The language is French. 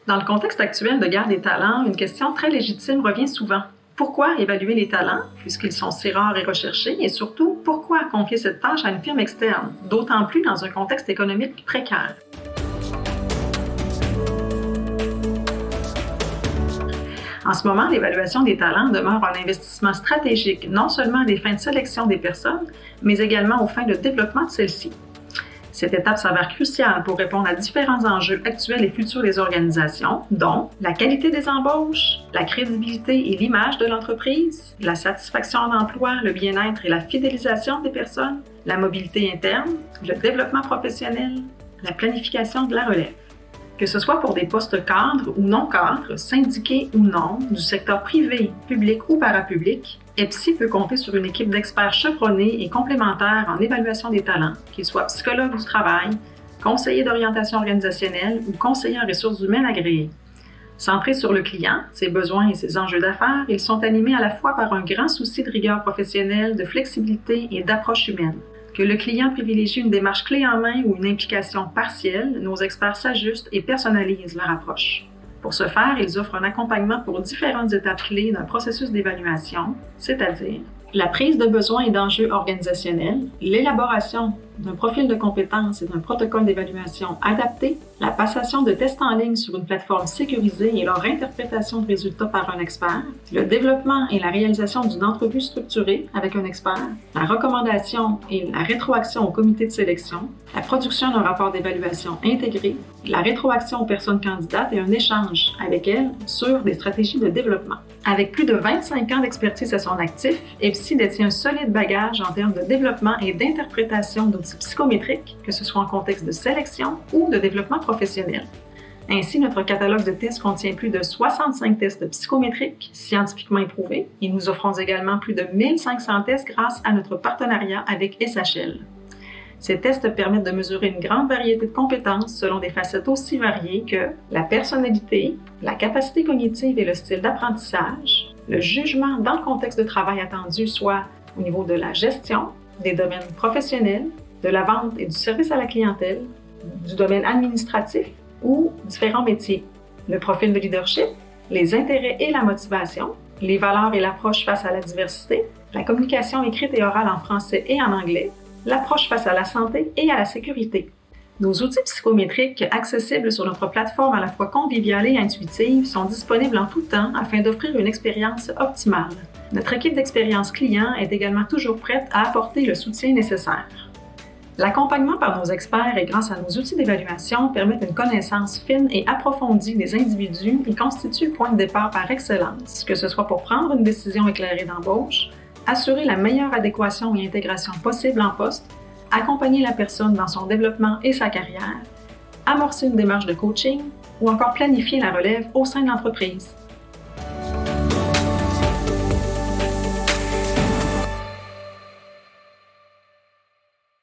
Dans le contexte actuel de guerre des talents, une question très légitime revient souvent. Pourquoi évaluer les talents, puisqu'ils sont si rares et recherchés, et surtout, pourquoi confier cette tâche à une firme externe, d'autant plus dans un contexte économique précaire? En ce moment, l'évaluation des talents demeure un investissement stratégique, non seulement à des fins de sélection des personnes, mais également aux fins de développement de celles-ci. Cette étape s'avère cruciale pour répondre à différents enjeux actuels et futurs des organisations, dont la qualité des embauches, la crédibilité et l'image de l'entreprise, la satisfaction en emploi, le bien-être et la fidélisation des personnes, la mobilité interne, le développement professionnel, la planification de la relève. Que ce soit pour des postes cadres ou non cadres, syndiqués ou non, du secteur privé, public ou parapublic, EPSI peut compter sur une équipe d'experts chevronnés et complémentaires en évaluation des talents, qu'ils soient psychologues du travail, conseillers d'orientation organisationnelle ou conseillers en ressources humaines agréés. Centrés sur le client, ses besoins et ses enjeux d'affaires, ils sont animés à la fois par un grand souci de rigueur professionnelle, de flexibilité et d'approche humaine. Que le client privilégie une démarche clé en main ou une implication partielle, nos experts s'ajustent et personnalisent leur approche. Pour ce faire, ils offrent un accompagnement pour différentes étapes clés d'un processus d'évaluation, c'est-à-dire la prise de besoins et d'enjeux organisationnels, l'élaboration d'un profil de compétences et d'un protocole d'évaluation adapté, la passation de tests en ligne sur une plateforme sécurisée et leur interprétation de résultats par un expert, le développement et la réalisation d'une entrevue structurée avec un expert, la recommandation et la rétroaction au comité de sélection, la production d'un rapport d'évaluation intégré, la rétroaction aux personnes candidates et un échange avec elles sur des stratégies de développement. Avec plus de 25 ans d'expertise à son actif, EPSI détient un solide bagage en termes de développement et d'interprétation d'outils psychométriques, que ce soit en contexte de sélection ou de développement professionnel. Ainsi, notre catalogue de tests contient plus de 65 tests psychométriques scientifiquement éprouvés et nous offrons également plus de 1500 tests grâce à notre partenariat avec SHL. Ces tests permettent de mesurer une grande variété de compétences selon des facettes aussi variées que la personnalité, la capacité cognitive et le style d'apprentissage, le jugement dans le contexte de travail attendu, soit au niveau de la gestion, des domaines professionnels, de la vente et du service à la clientèle, du domaine administratif ou différents métiers, le profil de leadership, les intérêts et la motivation, les valeurs et l'approche face à la diversité, la communication écrite et orale en français et en anglais, l'approche face à la santé et à la sécurité. Nos outils psychométriques accessibles sur notre plateforme à la fois conviviale et intuitive sont disponibles en tout temps afin d'offrir une expérience optimale. Notre équipe d'expérience client est également toujours prête à apporter le soutien nécessaire. L'accompagnement par nos experts et grâce à nos outils d'évaluation permettent une connaissance fine et approfondie des individus et constituent le point de départ par excellence, que ce soit pour prendre une décision éclairée d'embauche, assurer la meilleure adéquation et intégration possible en poste, accompagner la personne dans son développement et sa carrière, amorcer une démarche de coaching ou encore planifier la relève au sein de l'entreprise.